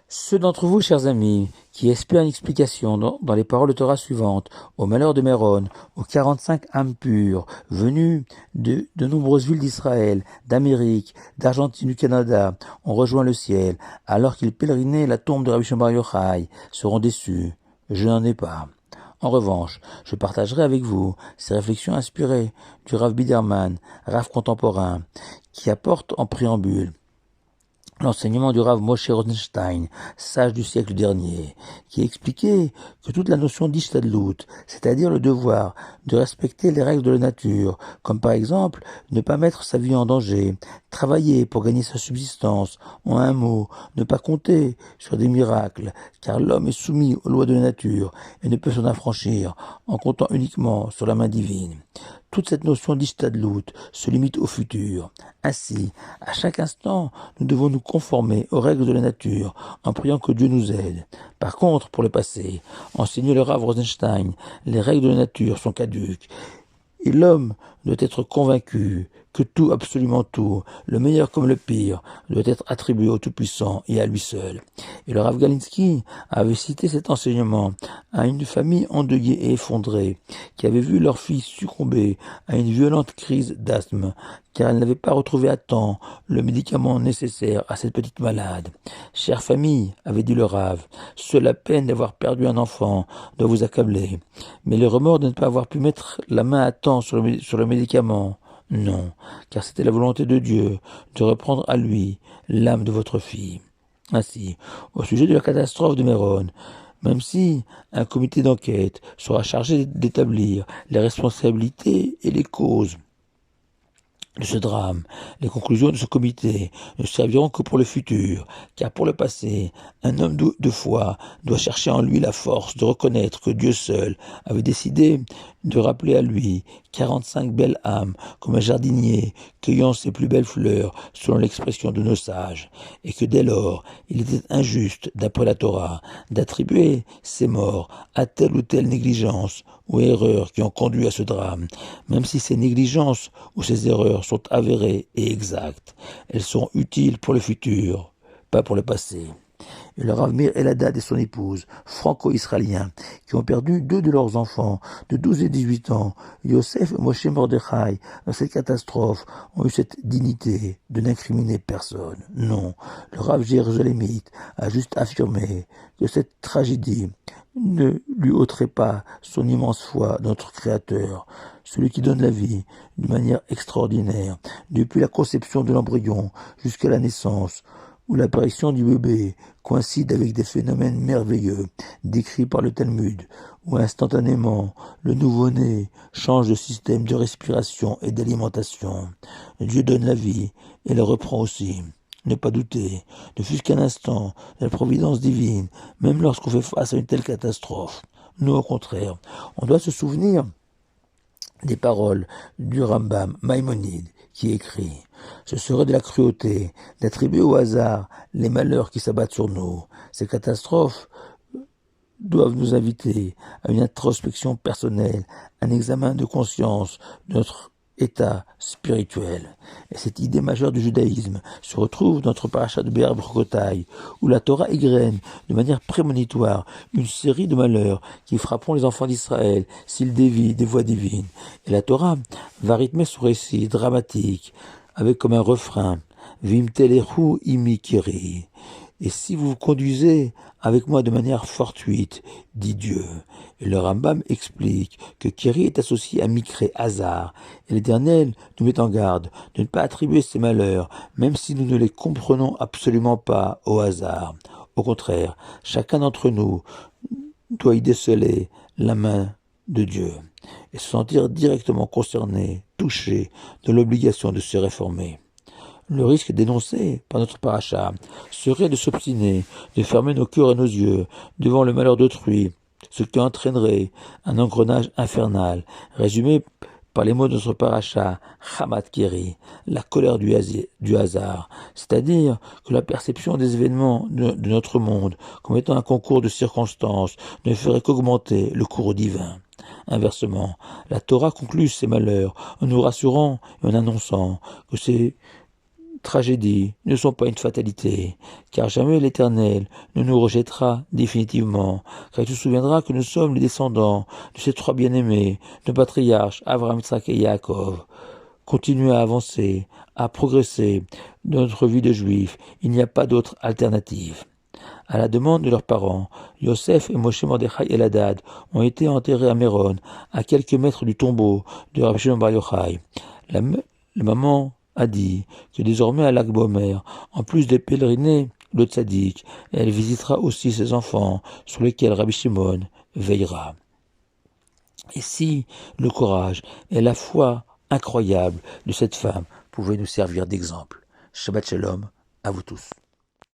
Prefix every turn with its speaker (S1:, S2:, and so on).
S1: Ceux d'entre vous, chers amis, qui espèrent une explication dans les paroles de Torah suivantes, au malheur de Méron, aux 45 âmes pures, venues de nombreuses villes d'Israël, d'Amérique, d'Argentine, du Canada, ont rejoint le ciel, alors qu'ils pèlerinaient la tombe de Rabbi Shimon Bar Yochai, seront déçus. Je n'en ai pas. En revanche, je partagerai avec vous ces réflexions inspirées du Rav Biderman, Rav contemporain, qui apporte en préambule l'enseignement du Rav Moshe Rosenstein, sage du siècle dernier, qui expliquait que toute la notion d'Ishtadlut, c'est-à-dire le devoir de respecter les règles de la nature, comme par exemple ne pas mettre sa vie en danger, travailler pour gagner sa subsistance, en un mot, ne pas compter sur des miracles, car l'homme est soumis aux lois de la nature et ne peut s'en affranchir en comptant uniquement sur la main divine. Toute cette notion d'Ishtadlut se limite au futur. Ainsi, à chaque instant, nous devons nous conformer aux règles de la nature en priant que Dieu nous aide. Par contre, pour le passé, enseignait le Rav Rosenstein, les règles de la nature sont caduques et l'homme doit être convaincu que tout, absolument tout, le meilleur comme le pire, doit être attribué au Tout-Puissant et à lui seul. Et le Rav Galinsky avait cité cet enseignement à une famille endeuillée et effondrée, qui avait vu leur fille succomber à une violente crise d'asthme, car elle n'avait pas retrouvé à temps le médicament nécessaire à cette petite malade. Chère famille, avait dit le Rav, seule la peine d'avoir perdu un enfant doit vous accabler, mais le remords de ne pas avoir pu mettre la main à temps sur le médicament, non, car c'était la volonté de Dieu de reprendre à lui l'âme de votre fille. Ainsi, au sujet de la catastrophe de Méron, même si un comité d'enquête sera chargé d'établir les responsabilités et les causes de ce drame, les conclusions de ce comité ne serviront que pour le futur, car pour le passé, un homme de foi doit chercher en lui la force de reconnaître que Dieu seul avait décidé de rappeler à lui 45 belles âmes comme un jardinier cueillant ses plus belles fleurs selon l'expression de nos sages, et que dès lors, il était injuste, d'après la Torah, d'attribuer ces morts à telle ou telle négligence ou erreurs qui ont conduit à ce drame, même si ces négligences ou ces erreurs sont avérées et exactes. Elles sont utiles pour le futur, pas pour le passé. Et le Rav Meir Eladad et son épouse, franco-israéliens, qui ont perdu 2 de leurs enfants, de 12 et 18 ans, Yosef et Moshe Mordechai, dans cette catastrophe, ont eu cette dignité de n'incriminer personne. Non, le Rav jérusalémite a juste affirmé que cette tragédie ne lui ôterait pas son immense foi dans notre Créateur, celui qui donne la vie d'une manière extraordinaire, depuis la conception de l'embryon jusqu'à la naissance, où l'apparition du bébé coïncide avec des phénomènes merveilleux décrits par le Talmud, où instantanément le nouveau-né change de système de respiration et d'alimentation. Dieu donne la vie et la reprend aussi. Ne pas douter, ne fût-ce qu'un instant, de la providence divine, même lorsqu'on fait face à une telle catastrophe. Nous, au contraire, on doit se souvenir des paroles du Rambam Maïmonide, qui écrit « Ce serait de la cruauté d'attribuer au hasard les malheurs qui s'abattent sur nous. Ces catastrophes doivent nous inviter à une introspection personnelle, un examen de conscience de notre état spirituel. » Et cette idée majeure du judaïsme se retrouve dans notre paracha de Béar Brokotai, où la Torah égrène de manière prémonitoire une série de malheurs qui frapperont les enfants d'Israël s'ils dévient des voies divines. Et la Torah va rythmer ce récit dramatique avec comme un refrain « Vim telechu imi kiri » et si vous vous conduisez avec moi de manière fortuite, dit Dieu. Et le Rambam explique que Kiri est associé à Mikré, hasard, et l'Éternel nous met en garde de ne pas attribuer ces malheurs, même si nous ne les comprenons absolument pas au hasard. Au contraire, chacun d'entre nous doit y déceler la main de Dieu et se sentir directement concerné, touché de l'obligation de se réformer. Le risque dénoncé par notre paracha serait de s'obstiner, de fermer nos cœurs et nos yeux devant le malheur d'autrui, ce qui entraînerait un engrenage infernal, résumé par les mots de notre paracha, Hamat Keri, la colère du hasard, c'est-à-dire que la perception des événements de notre monde comme étant un concours de circonstances ne ferait qu'augmenter le cours divin. Inversement, la Torah conclut ces malheurs en nous rassurant et en annonçant que c'est tragédies ne sont pas une fatalité, car jamais l'Éternel ne nous rejettera définitivement, car il se souviendra que nous sommes les descendants de ces trois bien-aimés, nos patriarches, Abraham, Isaac et Yaakov. Continuez à avancer, à progresser dans notre vie de juifs. Il n'y a pas d'autre alternative. À la demande de leurs parents, Yosef et Moshe Mordechai Eladad ont été enterrés à Méron, à quelques mètres du tombeau de Rabbi Shimon Bar Yochai. La maman a dit que désormais à Lag Bomer, en plus de pèleriner le tzaddik, elle visitera aussi ses enfants sur lesquels Rabbi Shimon veillera. Et si le courage et la foi incroyable de cette femme pouvaient nous servir d'exemple. Shabbat Shalom à vous tous.